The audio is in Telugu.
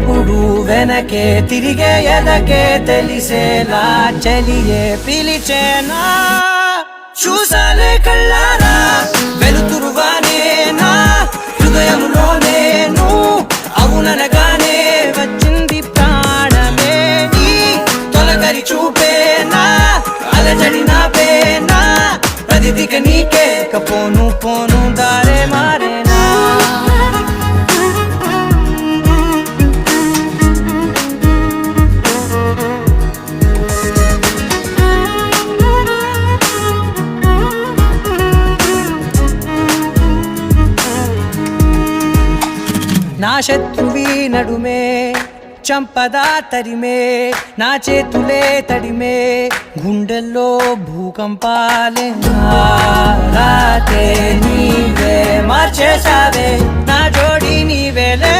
ఎప్పుడు వెనకే తిరిగే ఎదకే తెలిసేలా చలియే పిలిచేనా చూసాలే కళ్ళారా వెలుతురుగానే నా హృదయంలో నేను అవుననగానే వచ్చింది ప్రాణమే నీ తొలకరి చూపేనా అలజడి నా పేనా ప్రతిదిక నీకే పోను పోను దారే మారేనా నా శత్రువి నడుమే చంపదా తరిమే నా చేతులే తడిమే గుండెల్లో భూకంపాలే రాతే నీవే మార్చేసావే నా జోడి నీవేలే